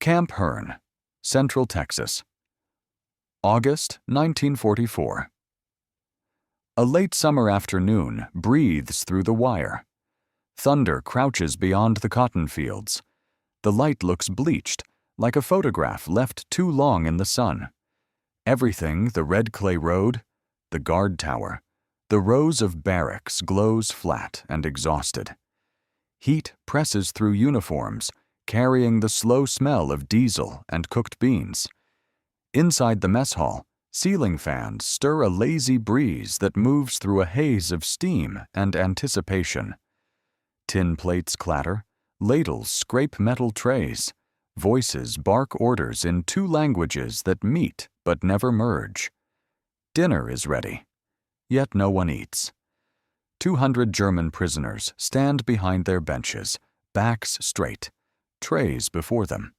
Camp Hearne, Central Texas. August 1944. A late summer afternoon breathes through the wire. Thunder crouches beyond the cotton fields. The light looks bleached, like a photograph left too long in the sun. Everything, the red clay road, the guard tower, the rows of barracks glows flat and exhausted. Heat presses through uniforms, carrying the slow smell of diesel and cooked beans. Inside the mess hall, ceiling fans stir a lazy breeze that moves through a haze of steam and anticipation. Tin plates clatter, ladles scrape metal trays, voices bark orders in two languages that meet but never merge. Dinner is ready, yet no one eats. 200 German prisoners stand behind their benches, backs straight, trays before them.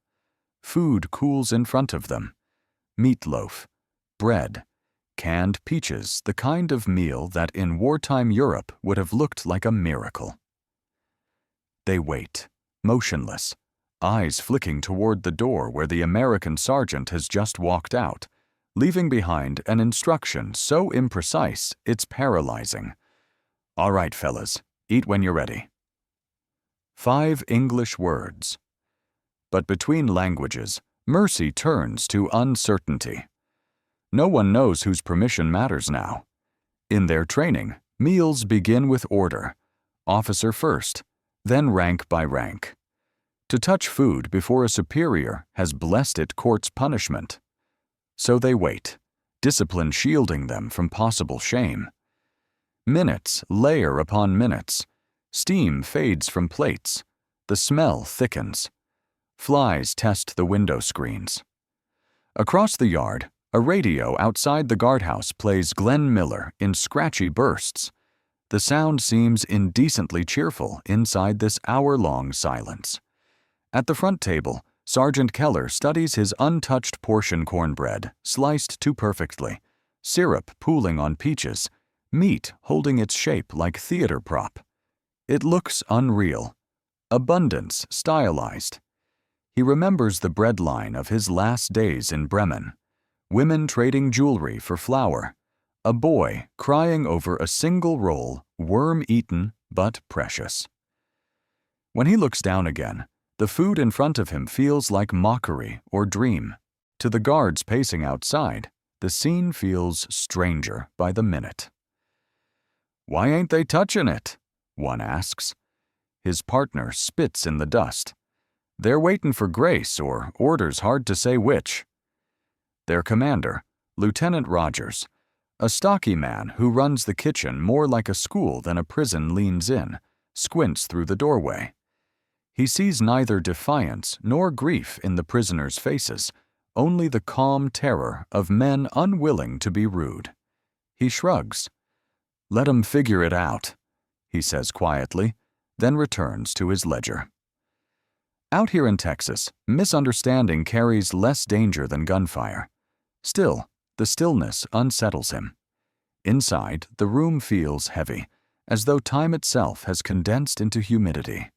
Food cools in front of them. Meatloaf, bread, canned peaches, the kind of meal that in wartime Europe would have looked like a miracle. They wait, motionless, eyes flicking toward the door where the American sergeant has just walked out, leaving behind an instruction so imprecise it's paralyzing. "All right, fellas, eat when you're ready." 5 English words. But between languages, mercy turns to uncertainty. No one knows whose permission matters now. In their training, meals begin with order, officer first, then rank by rank. To touch food before a superior has blessed it court's punishment. So they wait, discipline shielding them from possible shame. Minutes layer upon minutes. Steam fades from plates. The smell thickens. Flies test the window screens. Across the yard, a radio outside the guardhouse plays Glenn Miller in scratchy bursts. The sound seems indecently cheerful inside this hour-long silence. At the front table, Sergeant Keller studies his untouched portion cornbread, sliced too perfectly, syrup pooling on peaches, meat holding its shape like theater prop. It looks unreal. Abundance stylized. He remembers the breadline of his last days in Bremen. Women trading jewelry for flour. A boy crying over a single roll, worm-eaten but precious. When he looks down again, the food in front of him feels like mockery or dream. To the guards pacing outside, the scene feels stranger by the minute. "Why ain't they touching it?" one asks. His partner spits in the dust. They're waiting for grace or orders, hard to say which. Their commander, Lieutenant Rogers, a stocky man who runs the kitchen more like a school than a prison, leans in, squints through the doorway. He sees neither defiance nor grief in the prisoners' faces, only the calm terror of men unwilling to be rude. He shrugs. "Let 'em figure it out," he says quietly, then returns to his ledger. Out here in Texas, misunderstanding carries less danger than gunfire. Still, the stillness unsettles him. Inside, the room feels heavy, as though time itself has condensed into humidity.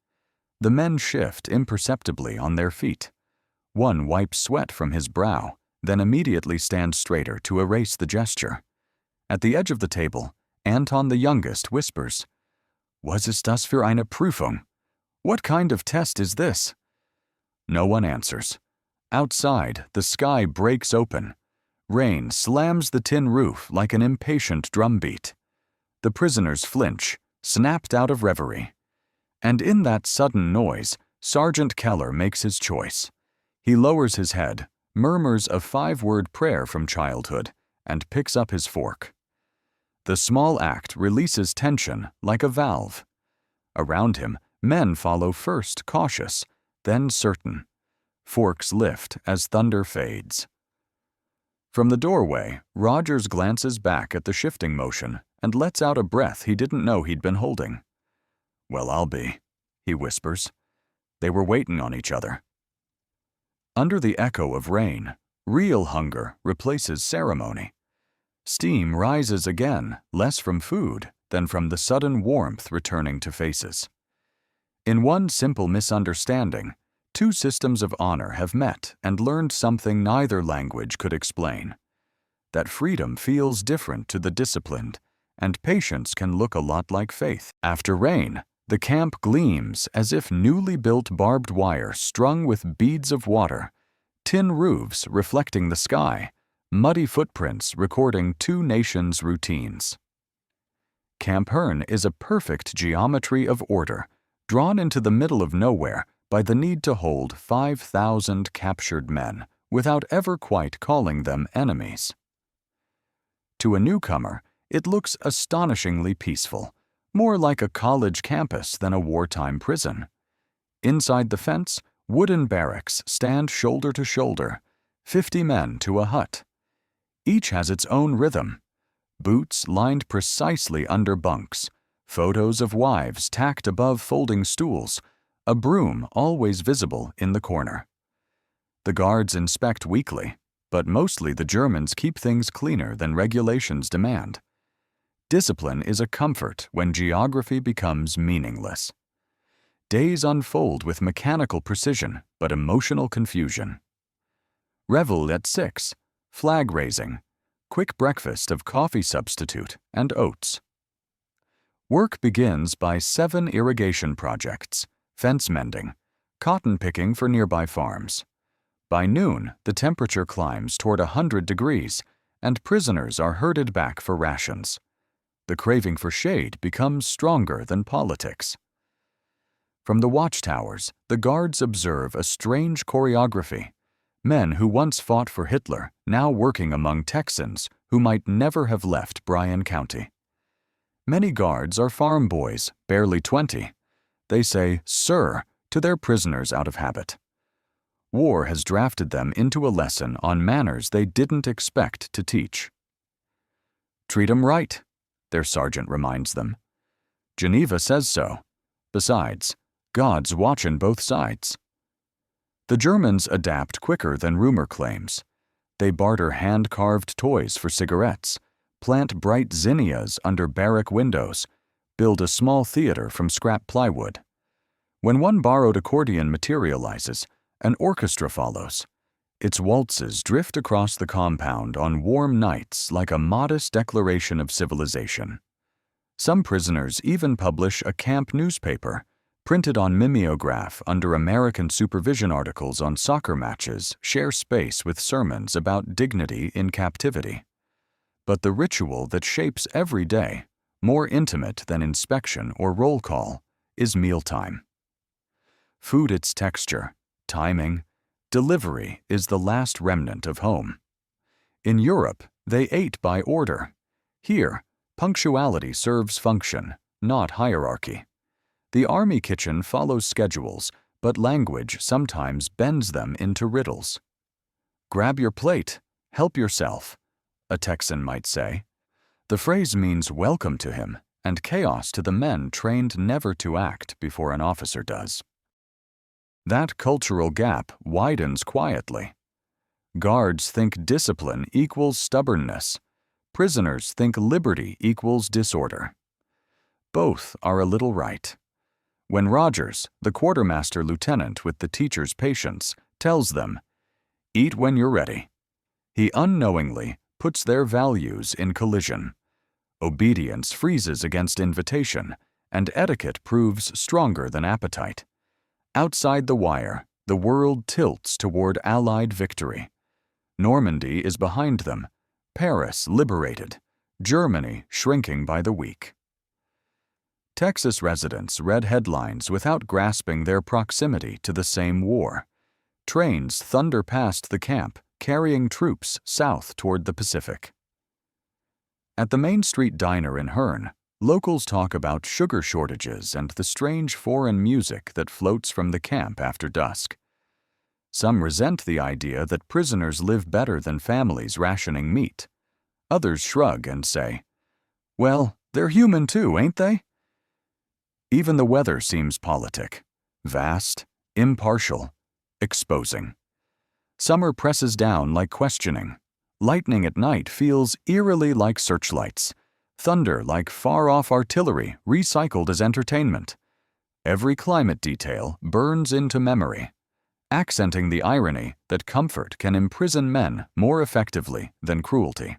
The men shift imperceptibly on their feet. One wipes sweat from his brow, then immediately stands straighter to erase the gesture. At the edge of the table, Anton the youngest whispers, "Was ist das für eine Prüfung? What kind of test is this?" No one answers. Outside, the sky breaks open. Rain slams the tin roof like an impatient drumbeat. The prisoners flinch, snapped out of reverie. And in that sudden noise, Sergeant Keller makes his choice. He lowers his head, murmurs a 5-word prayer from childhood, and picks up his fork. The small act releases tension like a valve. Around him, men follow first cautious, then certain. Forks lift as thunder fades. From the doorway, Rogers glances back at the shifting motion and lets out a breath he didn't know he'd been holding. "Well, I'll be," he whispers. They were waiting on each other. Under the echo of rain, real hunger replaces ceremony. Steam rises again, less from food than from the sudden warmth returning to faces. In one simple misunderstanding, Two systems of honor have met and learned something neither language could explain: that freedom feels different to the disciplined, and patience can look a lot like faith. After rain, the camp gleams as if newly built barbed wire strung with beads of water, tin roofs reflecting the sky, muddy footprints recording two nations' routines. Camp Hearne is a perfect geometry of order, drawn into the middle of nowhere by the need to hold 5,000 captured men without ever quite calling them enemies. To a newcomer, it looks astonishingly peaceful, more like a college campus than a wartime prison. Inside the fence, wooden barracks stand shoulder to shoulder, 50 men to a hut. Each has its own rhythm: boots lined precisely under bunks, photos of wives tacked above folding stools, a broom always visible in the corner. The guards inspect weekly, but mostly the Germans keep things cleaner than regulations demand. Discipline is a comfort when geography becomes meaningless. Days unfold with mechanical precision but emotional confusion. Revel at 6, flag raising, quick breakfast of coffee substitute and oats. Work begins by 7 irrigation projects, fence mending, cotton picking for nearby farms. By noon, the temperature climbs toward 100 degrees, and prisoners are herded back for rations. The craving for shade becomes stronger than politics. From the watchtowers, the guards observe a strange choreography: men who once fought for Hitler now working among Texans who might never have left Bryan County. Many guards are farm boys, barely 20. They say "sir" to their prisoners out of habit. War has drafted them into a lesson on manners they didn't expect to teach. "Treat 'em right," their sergeant reminds them. Geneva says so. Besides, God's watching both sides. The Germans adapt quicker than rumor claims. They barter hand-carved toys for cigarettes, plant bright zinnias under barrack windows, build a small theater from scrap plywood. When one borrowed accordion materializes, an orchestra follows. Its waltzes drift across the compound on warm nights like a modest declaration of civilization. Some prisoners even publish a camp newspaper, printed on mimeograph under American supervision. Articles on soccer matches share space with sermons about dignity in captivity. But the ritual that shapes every day, more intimate than inspection or roll call, is mealtime. Food, its texture, timing, delivery is the last remnant of home. In Europe, they ate by order. Here, punctuality serves function, not hierarchy. The army kitchen follows schedules, but language sometimes bends them into riddles. "Grab your plate, help yourself," a Texan might say. The phrase means welcome to him and chaos to the men trained never to act before an officer does. That cultural gap widens quietly. Guards think discipline equals stubbornness. Prisoners think liberty equals disorder. Both are a little right. When Rogers, the quartermaster lieutenant with the teacher's patience, tells them, "Eat when you're ready," he unknowingly puts their values in collision. Obedience freezes against invitation, and etiquette proves stronger than appetite. Outside the wire, the world tilts toward Allied victory. Normandy is behind them, Paris liberated, Germany shrinking by the week. Texas residents read headlines without grasping their proximity to the same war. Trains thunder past the camp, carrying troops south toward the Pacific. At the Main Street Diner in Hearn, locals talk about sugar shortages and the strange foreign music that floats from the camp after dusk. Some resent the idea that prisoners live better than families rationing meat. Others shrug and say, "Well, they're human too, ain't they?" Even the weather seems politic, vast, impartial, exposing. Summer presses down like questioning. Lightning at night feels eerily like searchlights. Thunder like far-off artillery recycled as entertainment. Every climate detail burns into memory. accenting the irony that comfort can imprison men more effectively than cruelty.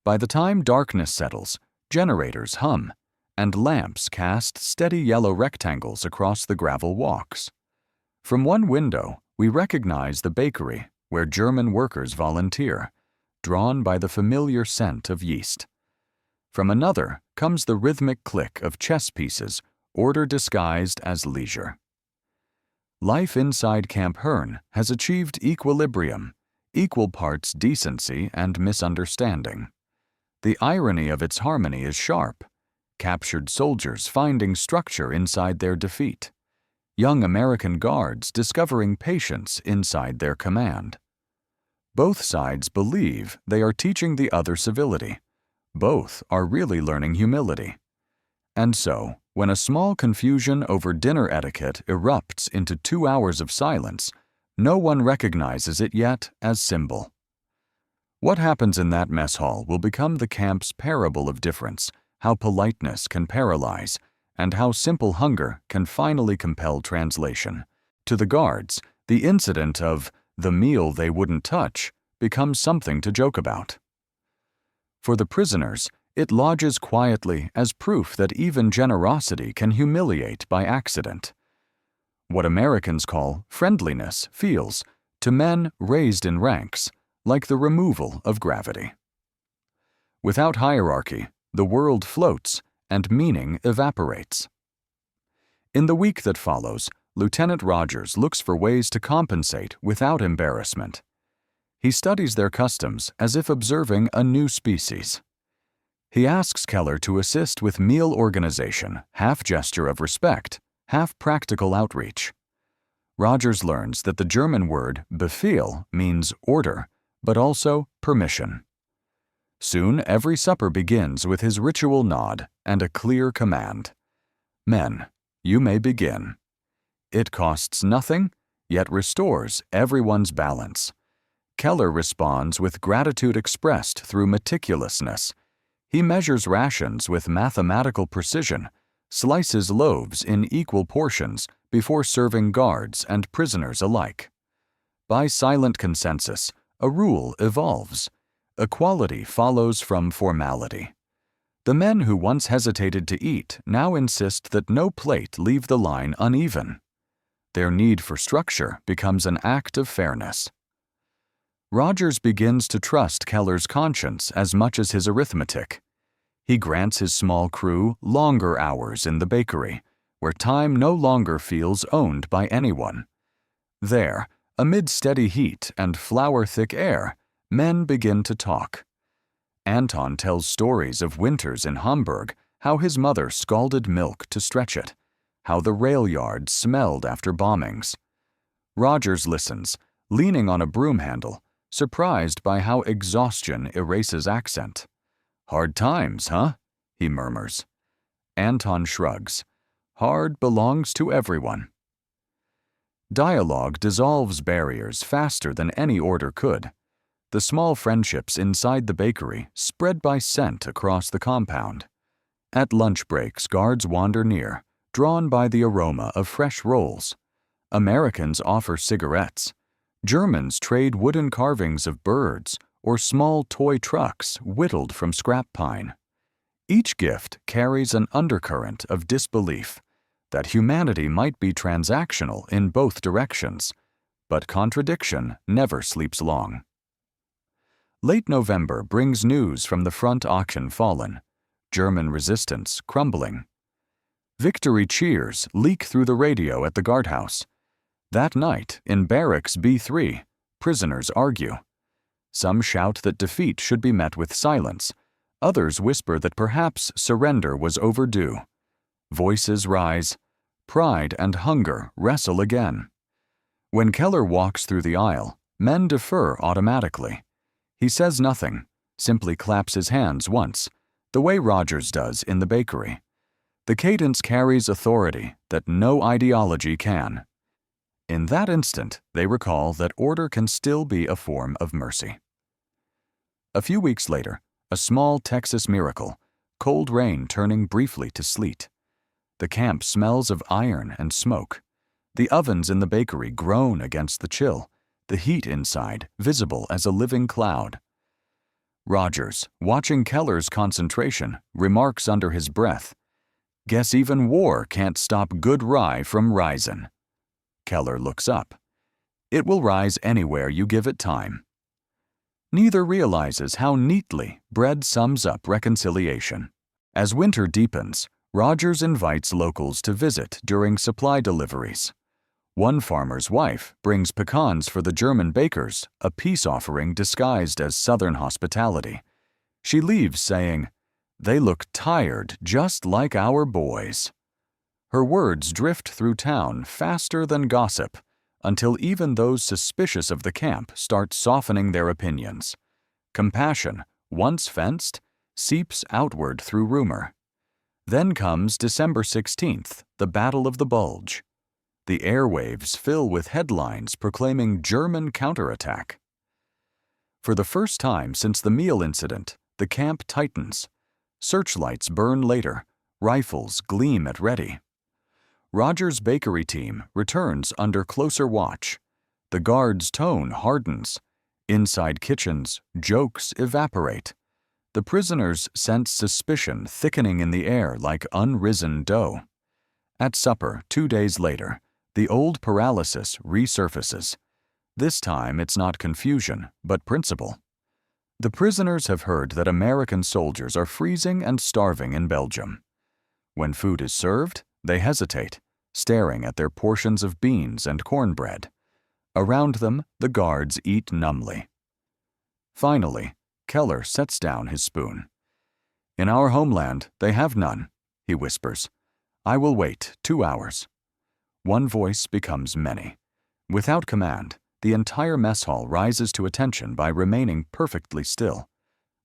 By the time darkness settles, generators hum, and lamps cast steady yellow rectangles across the gravel walks. From one window, we recognize the bakery where German workers volunteer, drawn by the familiar scent of yeast. From another comes the rhythmic click of chess pieces, order disguised as leisure. Life inside Camp Hearne has achieved equilibrium, equal parts decency and misunderstanding. The irony of its harmony is sharp. Captured soldiers finding structure inside their defeat. Young American guards discovering patience inside their command. Both sides believe they are teaching the other civility. Both are really learning humility. And so, when a small confusion over dinner etiquette erupts into 2 hours of silence, no one recognizes it yet as symbol. What happens in that mess hall will become the camp's parable of difference, how politeness can paralyze, and how simple hunger can finally compel translation. To the guards, the incident of the meal they wouldn't touch becomes something to joke about. For the prisoners, it lodges quietly as proof that even generosity can humiliate by accident. What Americans call friendliness feels, to men raised in ranks, like the removal of gravity. Without hierarchy, the world floats and meaning evaporates. In the week that follows, Lieutenant Rogers looks for ways to compensate without embarrassment. He studies their customs as if observing a new species. He asks Keller to assist with meal organization, half gesture of respect, half practical outreach. Rogers learns that the German word Befehl means order, but also permission. Soon every supper begins with his ritual nod and a clear command. Men, you may begin. It costs nothing, yet restores everyone's balance. Keller responds with gratitude expressed through meticulousness. He measures rations with mathematical precision, slices loaves in equal portions before serving guards and prisoners alike. By silent consensus, a rule evolves. Equality follows from formality. The men who once hesitated to eat now insist that no plate leave the line uneven. Their need for structure becomes an act of fairness. Rogers begins to trust Keller's conscience as much as his arithmetic. He grants his small crew longer hours in the bakery, where time no longer feels owned by anyone. There, amid steady heat and flour-thick air, men begin to talk. Anton tells stories of winters in Hamburg, how his mother scalded milk to stretch it, how the rail yard smelled after bombings. Rogers listens, leaning on a broom handle, surprised by how exhaustion erases accent. "Hard times, huh?" he murmurs. Anton shrugs. Hard belongs to everyone. Dialogue dissolves barriers faster than any order could. The small friendships inside the bakery spread by scent across the compound. At lunch breaks, guards wander near, drawn by the aroma of fresh rolls. Americans offer cigarettes. Germans trade wooden carvings of birds or small toy trucks whittled from scrap pine. Each gift carries an undercurrent of disbelief that humanity might be transactional in both directions, but contradiction never sleeps long. Late November brings news from the front auction fallen, German resistance crumbling. Victory cheers leak through the radio at the guardhouse. That night, in Barracks B3, prisoners argue. Some shout that defeat should be met with silence. Others whisper that perhaps surrender was overdue. Voices rise. Pride and hunger wrestle again. When Keller walks through the aisle, men defer automatically. He says nothing, simply claps his hands once, the way Rogers does in the bakery. The cadence carries authority that no ideology can. In that instant, they recall that order can still be a form of mercy. A few weeks later, a small Texas miracle, cold rain turning briefly to sleet. The camp smells of iron and smoke. The ovens in the bakery groan against the chill, the heat inside visible as a living cloud. Rogers, watching Keller's concentration, remarks under his breath, "Guess even war can't stop good rye from risin'." Keller looks up. "It will rise anywhere you give it time." Neither realizes how neatly bread sums up reconciliation. As winter deepens, Rogers invites locals to visit during supply deliveries. One farmer's wife brings pecans for the German bakers, a peace offering disguised as Southern hospitality. She leaves saying, "They look tired just like our boys." Her words drift through town faster than gossip, until even those suspicious of the camp start softening their opinions. Compassion, once fenced, seeps outward through rumor. Then comes December 16th, the Battle of the Bulge. The airwaves fill with headlines proclaiming German counterattack. For the first time since the meal incident, the camp tightens. Searchlights burn later, rifles gleam at ready. Rogers' bakery team returns under closer watch. The guards' tone hardens. Inside kitchens, jokes evaporate. The prisoners sense suspicion thickening in the air like unrisen dough. At supper 2 days later, the old paralysis resurfaces. This time it's not confusion, but principle. The prisoners have heard that American soldiers are freezing and starving in Belgium. When food is served, they hesitate, staring at their portions of beans and cornbread. Around them, the guards eat numbly. Finally, Keller sets down his spoon. "In our homeland, they have none," he whispers. "I will wait 2 hours." One voice becomes many. Without command, the entire mess hall rises to attention by remaining perfectly still.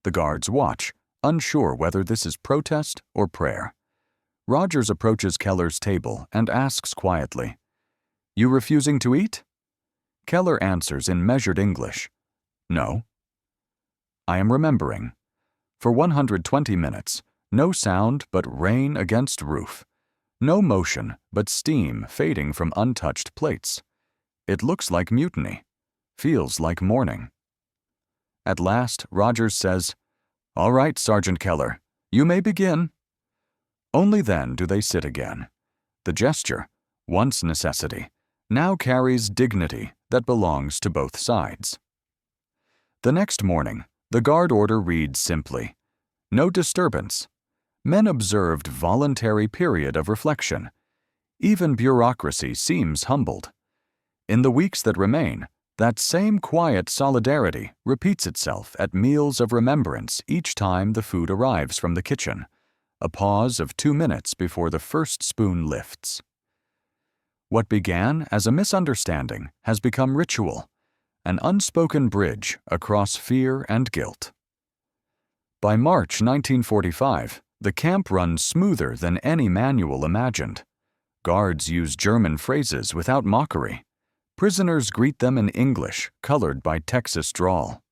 The guards watch, unsure whether this is protest or prayer. Rogers approaches Keller's table and asks quietly, "You refusing to eat?" Keller answers in measured English, "No." "I am remembering." For 120 minutes, no sound but rain against roof. No motion but steam fading from untouched plates. It looks like mutiny, feels like mourning. At last, Rogers says, "All right, Sergeant Keller, you may begin." Only then do they sit again. The gesture, once necessity, now carries dignity that belongs to both sides. The next morning, the guard order reads simply, "No disturbance." Men observed voluntary period of reflection. Even bureaucracy seems humbled. In the weeks that remain, that same quiet solidarity repeats itself at meals of remembrance each time the food arrives from the kitchen, a pause of 2 minutes before the first spoon lifts. What began as a misunderstanding has become ritual, an unspoken bridge across fear and guilt. By March 1945, the camp runs smoother than any manual imagined. Guards use German phrases without mockery. Prisoners greet them in English, colored by Texas drawl.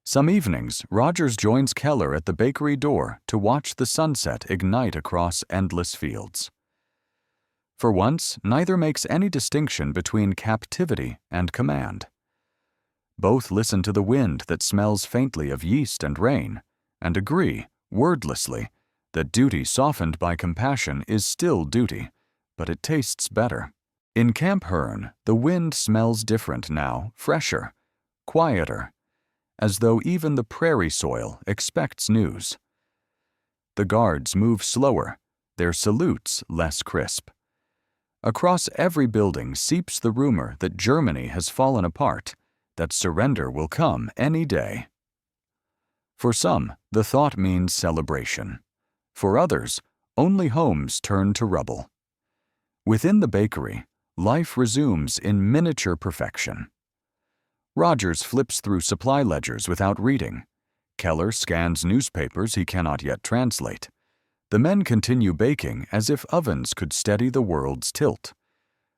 Some evenings, Rogers joins Keller at the bakery door to watch the sunset ignite across endless fields. For once, neither makes any distinction between captivity and command. Both listen to the wind that smells faintly of yeast and rain, and agree, wordlessly, that duty softened by compassion is still duty, but it tastes better. In Camp Hearne, the wind smells different now, fresher, quieter, as though even the prairie soil expects news. The guards move slower, their salutes less crisp. Across every building seeps the rumor that Germany has fallen apart, that surrender will come any day. For some, the thought means celebration. For others, only homes turn to rubble. Within the bakery, life resumes in miniature perfection. Rogers flips through supply ledgers without reading. Keller scans newspapers he cannot yet translate. The men continue baking as if ovens could steady the world's tilt.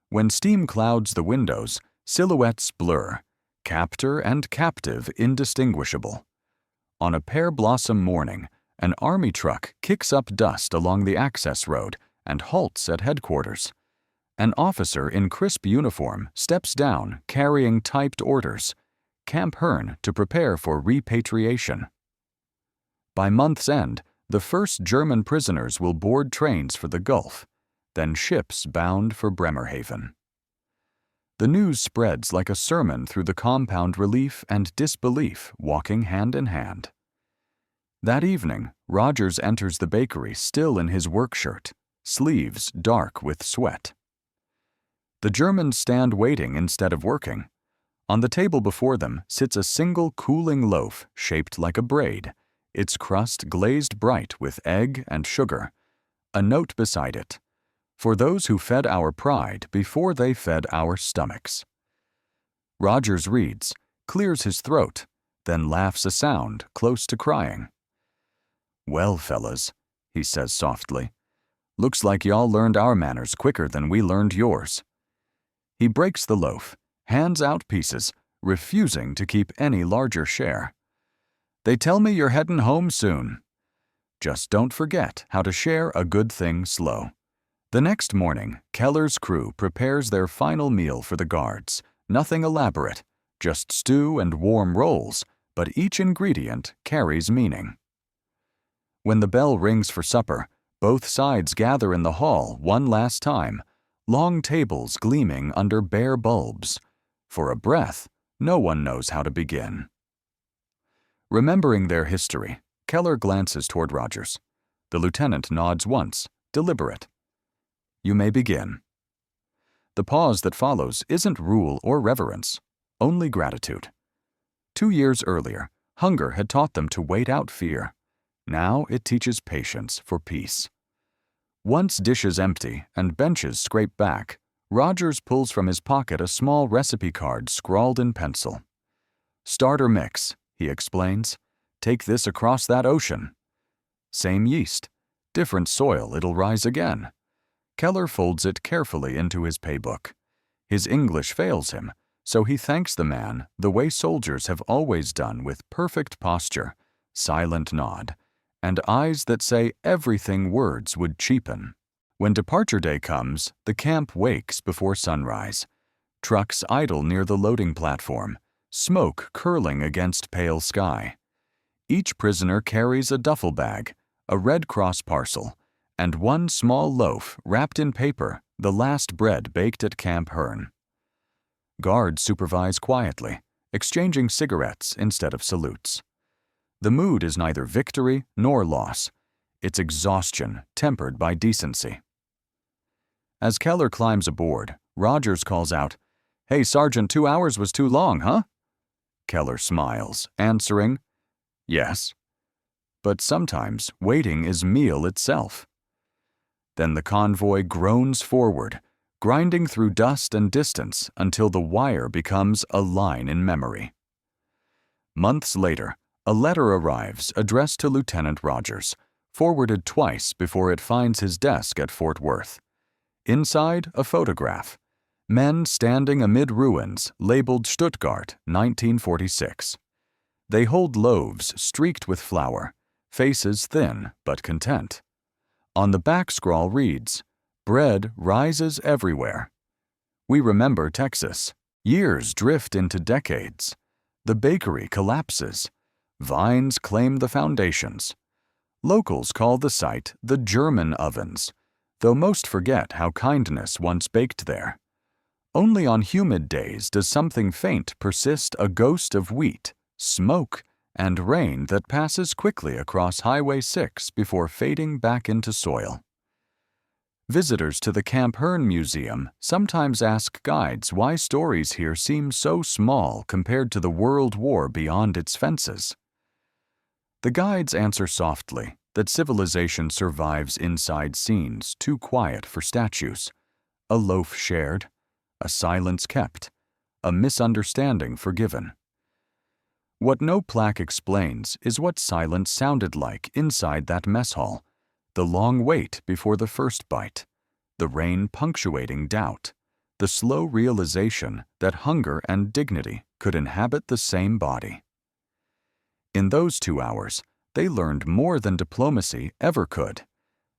When steam clouds the windows, silhouettes blur, captor and captive indistinguishable. On a pear blossom morning, an army truck kicks up dust along the access road and halts at headquarters. An officer in crisp uniform steps down carrying typed orders. Camp Hearne to prepare for repatriation. By month's end, the first German prisoners will board trains for the Gulf, then ships bound for Bremerhaven. The news spreads like a sermon through the compound, relief and disbelief walking hand in hand. That evening, Rogers enters the bakery still in his work shirt, sleeves dark with sweat. The Germans stand waiting instead of working. On the table before them sits a single cooling loaf shaped like a braid, its crust glazed bright with egg and sugar. A note beside it: "For those who fed our pride before they fed our stomachs." Rogers reads, clears his throat, then laughs a sound close to crying. "Well, fellas," he says softly, "looks like y'all learned our manners quicker than we learned yours." He breaks the loaf, hands out pieces, refusing to keep any larger share. "They tell me you're headin' home soon. Just don't forget how to share a good thing slow." The next morning, Keller's crew prepares their final meal for the guards. Nothing elaborate, just stew and warm rolls, but each ingredient carries meaning. When the bell rings for supper, both sides gather in the hall one last time, long tables gleaming under bare bulbs. For a breath, no one knows how to begin. Remembering their history, Keller glances toward Rogers. The lieutenant nods once, deliberate. "You may begin." The pause that follows isn't rule or reverence, only gratitude. 2 years earlier, hunger had taught them to wait out fear. Now it teaches patience for peace. Once dishes empty and benches scrape back, Rogers pulls from his pocket a small recipe card scrawled in pencil. "Starter mix," he explains. "Take this across that ocean." Same yeast. Different soil, it'll rise again. Keller folds it carefully into his paybook. His English fails him, so he thanks the man the way soldiers have always done, with perfect posture, silent nod, and eyes that say everything words would cheapen. When departure day comes, the camp wakes before sunrise. Trucks idle near the loading platform, smoke curling against pale sky. Each prisoner carries a duffel bag, a Red Cross parcel, and one small loaf wrapped in paper, the last bread baked at Camp Hearne. Guards supervise quietly, exchanging cigarettes instead of salutes. The mood is neither victory nor loss. It's exhaustion tempered by decency. As Keller climbs aboard, Rogers calls out, "Hey, Sergeant, 2 hours was too long, huh?" Keller smiles, answering, "Yes." But sometimes waiting is meal itself. Then the convoy groans forward, grinding through dust and distance until the wire becomes a line in memory. Months later, a letter arrives addressed to Lieutenant Rogers, forwarded twice before it finds his desk at Fort Worth. Inside, a photograph. Men standing amid ruins, labeled Stuttgart, 1946. They hold loaves streaked with flour, faces thin but content. On the back scrawl reads, "Bread rises everywhere." We remember Texas. Years drift into decades. The bakery collapses. Vines claim the foundations. Locals call the site the German ovens, though most forget how kindness once baked there. Only on humid days does something faint persist, a ghost of wheat, smoke, and rain that passes quickly across Highway 6 before fading back into soil. Visitors to the Camp Hearne Museum sometimes ask guides why stories here seem so small compared to the world war beyond its fences. The guides answer softly that civilization survives inside scenes too quiet for statues. A loaf shared, a silence kept, a misunderstanding forgiven. What no plaque explains is what silence sounded like inside that mess hall, the long wait before the first bite, the rain punctuating doubt, the slow realization that hunger and dignity could inhabit the same body. In those 2 hours, they learned more than diplomacy ever could,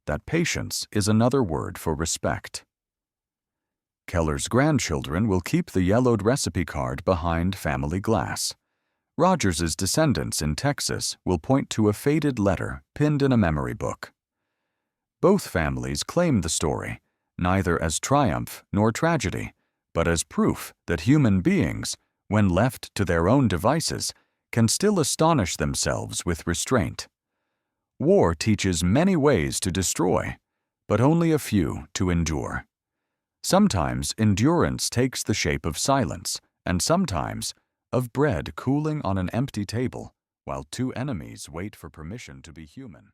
that patience is another word for respect. Keller's grandchildren will keep the yellowed recipe card behind family glass. Rogers's descendants in Texas will point to a faded letter pinned in a memory book. Both families claim the story, neither as triumph nor tragedy, but as proof that human beings, when left to their own devices, can still astonish themselves with restraint. War teaches many ways to destroy, but only a few to endure. Sometimes endurance takes the shape of silence, and sometimes of bread cooling on an empty table while two enemies wait for permission to be human.